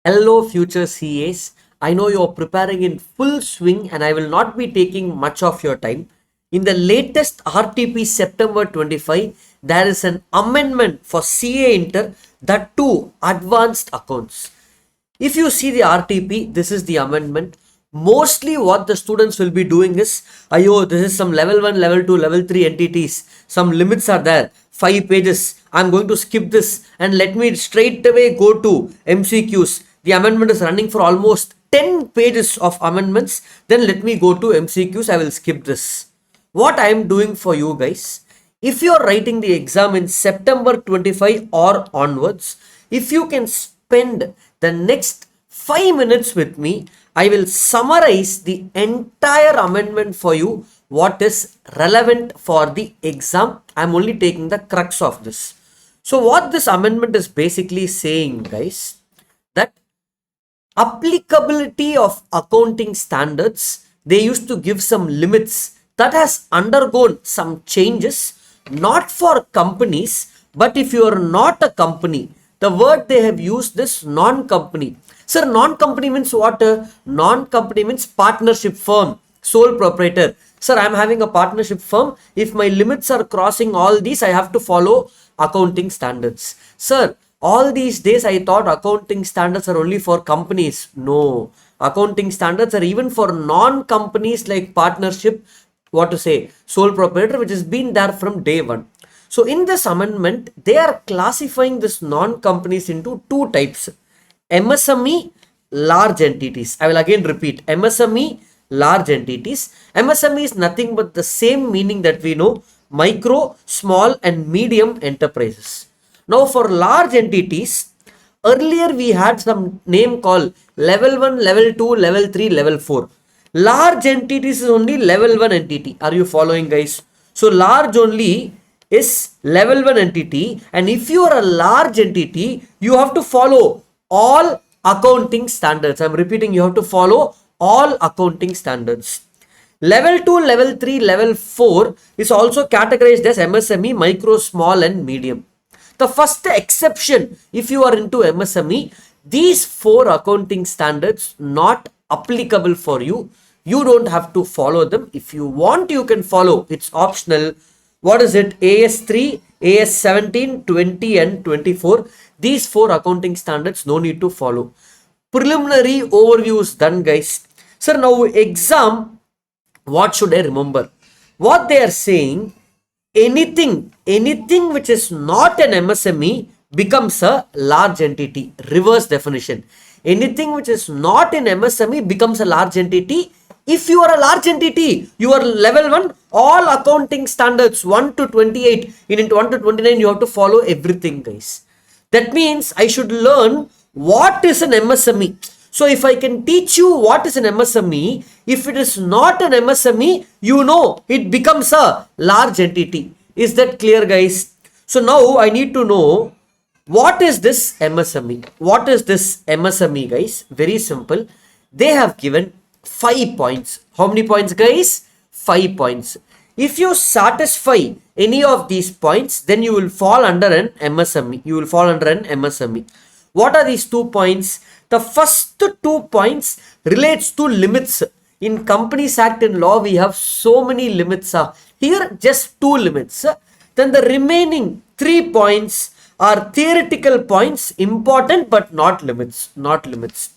Hello, future CAs. I know you're preparing in full swing and I will not be taking much of your time. In the latest RTP September 25, there is an amendment for CA Inter, that too advanced accounts. If you see the RTP, this is the amendment. Mostly what the students will be doing is, ayo, this is some level 1, level 2, level 3 entities. Some limits are there, 5 pages. I'm going to skip this and let me straight away go to MCQs. The amendment is running for almost 10 pages of amendments. Then let me go to MCQs. I will skip this. What I am doing for you guys, if you are writing the exam in September 25 or onwards, if you can spend the next 5 minutes with me, I will summarize the entire amendment for you, what is relevant for the exam. I am only taking the crux of this. So what this amendment is basically saying, guys, that applicability of accounting standards, they used to give some limits that has undergone some changes, not for companies, but if you are not a company, the word they have used is non-company. Sir, non-company means what? Non-company means partnership firm, sole proprietor. Sir, I am having a partnership firm. If my limits are crossing all these, I have to follow accounting standards. Sir, all these days I thought accounting standards are only for companies. No, accounting standards are even for non-companies like partnership, what to say, sole proprietor, which has been there from day one. So in this amendment, they are classifying this non-companies into two types. MSME, large entities. I will again repeat, MSME, large entities. MSME is nothing but the same meaning that we know, micro, small and medium enterprises. Now for large entities, earlier we had some name called level 1, level 2, level 3, level 4. Large entities is only level 1 entity. Are you following, guys? So large only is level 1 entity, and if you are a large entity, you have to follow all accounting standards. I'm repeating, you have to follow all accounting standards. Level 2, level 3, level 4 is also categorized as MSME, micro, small and medium. The first exception, if you are into MSME, these 4 accounting standards not applicable for you. You don't have to follow them. If you want, you can follow. It's optional. What is it? AS3, AS17, 20 and 24. These 4 accounting standards no need to follow. Preliminary overview is done, guys. Sir, now exam, what should I remember? What they are saying, anything which is not an MSME becomes a large entity. Reverse definition. Anything which is not in MSME becomes a large entity. If you are a large entity, you are level 1, all accounting standards 1 to 28, in 1 to 29, you have to follow everything, guys. That means I should learn what is an MSME. So if I can teach you what is an MSME, if it is not an MSME, you know it becomes a large entity. Is that clear, guys? So now I need to know, what is this MSME? What is this MSME, guys? Very simple. They have given 5 points. How many points, guys? 5 points. If you satisfy any of these points, then you will fall under an MSME. You will fall under an MSME. What are these 2 points? The first 2 points relates to limits. In Companies Act and law, we have so many limits. Here, just 2 limits. Then the remaining 3 points are theoretical points, important but not limits. Not limits.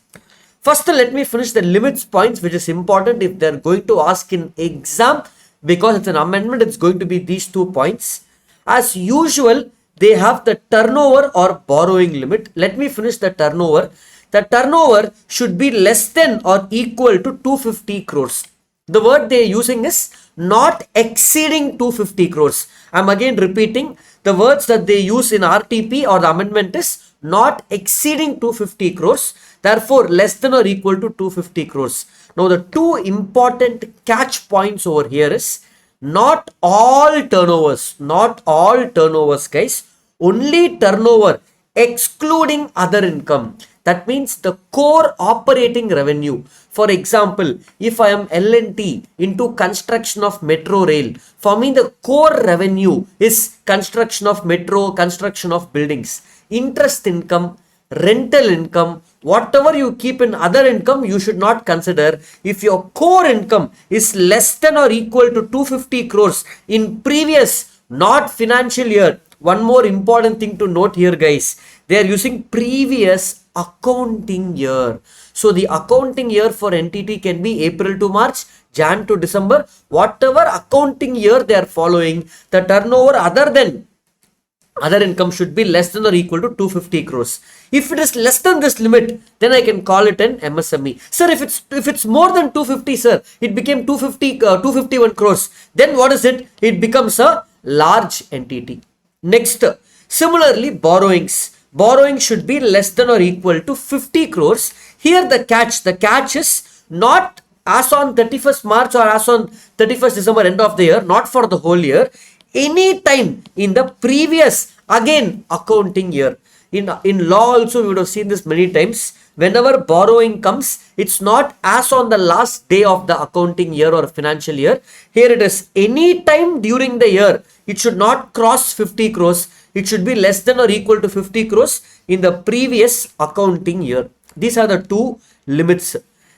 First, let me finish the limits points, which is important if they're going to ask in exam, because it's an amendment, it's going to be these 2 points. As usual, they have the turnover or borrowing limit. Let me finish the turnover. The turnover should be less than or equal to 250 crores. The word they are using is not exceeding 250 crores. I'm again repeating, the words that they use in RTP or the amendment is not exceeding 250 crores. Therefore, less than or equal to 250 crores. Now, the 2 important catch points over here is not all turnovers. Not all turnovers, guys. Only turnover excluding other income. That means the core operating revenue. For example, if I am L&T into construction of metro rail, for me the core revenue is construction of metro, construction of buildings, interest income, rental income, whatever you keep in other income, you should not consider. If your core income is less than or equal to 250 crores in previous, not financial year. One more important thing to note here, guys. They are using previous accounting year. So the accounting year for entity can be April to March, Jan to December, whatever accounting year they are following, the turnover other income should be less than or equal to 250 crores. If it is less than this limit, then I can call it an MSME. Sir, if it's more than 250, sir, it became 251 crores. Then what is it? It becomes a large entity. Next, similarly, borrowings. Borrowing should be less than or equal to 50 crores. Here the catch is not as on 31st March or as on 31st December, end of the year, not for the whole year. Any time in the previous, again, accounting year. In law also, we would have seen this many times. Whenever borrowing comes, it's not as on the last day of the accounting year or financial year. Here it is any time during the year. It should not cross 50 crores. It should be less than or equal to 50 crores in the previous accounting year. These are the two limits.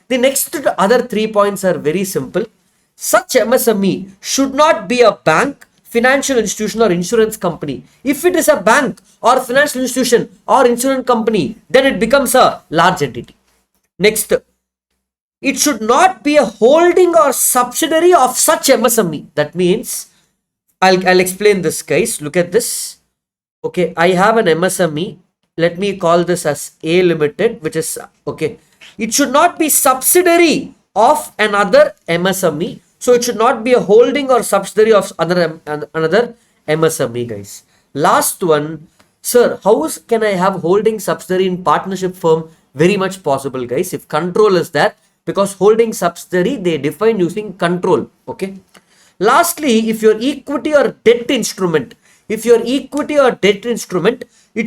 The next other 3 points are very simple. Such MSME should not be a bank, financial institution or insurance company. If it is a bank or financial institution or insurance company, then it becomes a large entity. Next, it should not be a holding or subsidiary of such MSME. That means, I'll explain this, guys. Look at this. Okay, I have an MSME. Let me call this as A Limited, which is, okay. It should not be subsidiary of another MSME. So it should not be a holding or subsidiary of another MSME, guys. Last one, sir, how can I have holding subsidiary in partnership firm? Very much possible, guys, if control is there, because holding subsidiary, they define using control. Okay. Lastly, if your equity or debt instrument, it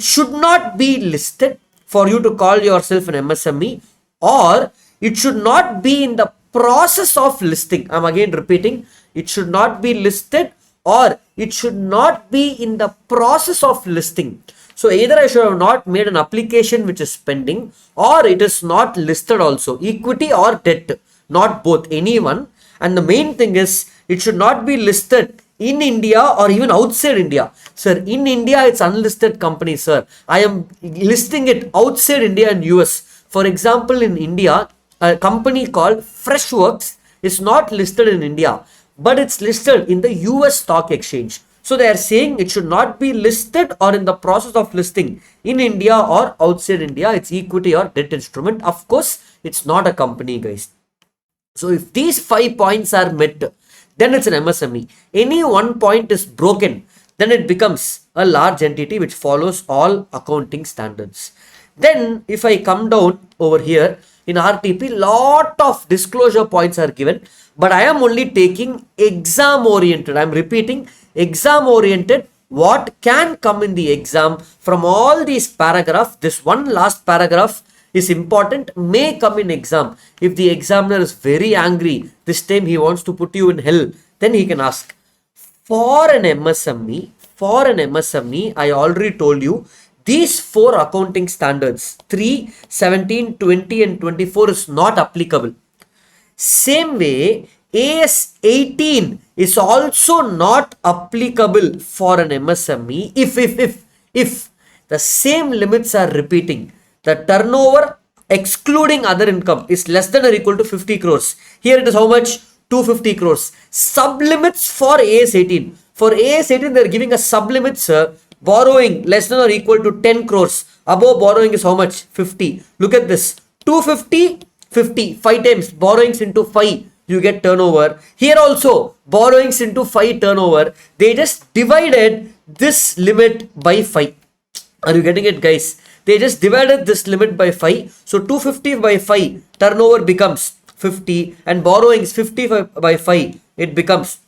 should not be listed for you to call yourself an MSME, or it should not be in the process of listing. I'm again repeating, it should not be listed or it should not be in the process of listing. So either I should have not made an application which is pending, or it is not listed also, equity or debt, not both, anyone. And the main thing is, it should not be listed in India or even outside India. Sir, in India it's unlisted company, sir. I am listing it outside India and US. For example, in India, a company called Freshworks is not listed in India, but it's listed in the US stock exchange. So they are saying it should not be listed or in the process of listing in India or outside India. It's equity or debt instrument. Of course, it's not a company, guys. So if these 5 points are met, then it's an MSME. Any one point is broken, then it becomes a large entity which follows all accounting standards. Then if I come down over here in RTP, lot of disclosure points are given, but I am only taking exam oriented. I'm repeating, exam oriented. What can come in the exam from all these paragraphs? This one last paragraph is important, may come in exam. If the examiner is very angry, this time he wants to put you in hell, then he can ask. For an MSME, I already told you, these 4 accounting standards, 3, 17, 20 and 24 is not applicable. Same way, AS 18 is also not applicable for an MSME if the same limits are repeating. The turnover excluding other income is less than or equal to 50 crores. Here it is how much? 250 crores. Sublimits for AS 18. For AS 18, they are giving a sublimit, sir. Borrowing less than or equal to 10 crores. Above borrowing is how much? 50. Look at this. 250, 50. 5 times. Borrowings into 5. You get turnover. Here also, borrowings into 5 turnover. They just divided this limit by 5. Are you getting it, guys? They just divided this limit by 5. So 250 by 5, turnover becomes 50, and borrowings 50 by 5, it becomes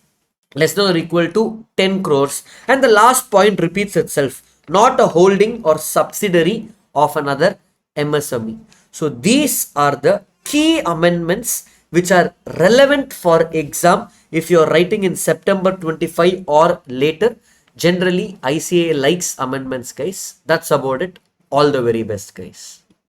less than or equal to 10 crores. And the last point repeats itself, not a holding or subsidiary of another MSME. So these are the key amendments which are relevant for exam if you are writing in September 25 or later. Generally, ICAI likes amendments, guys. That's about it. All the very best, guys.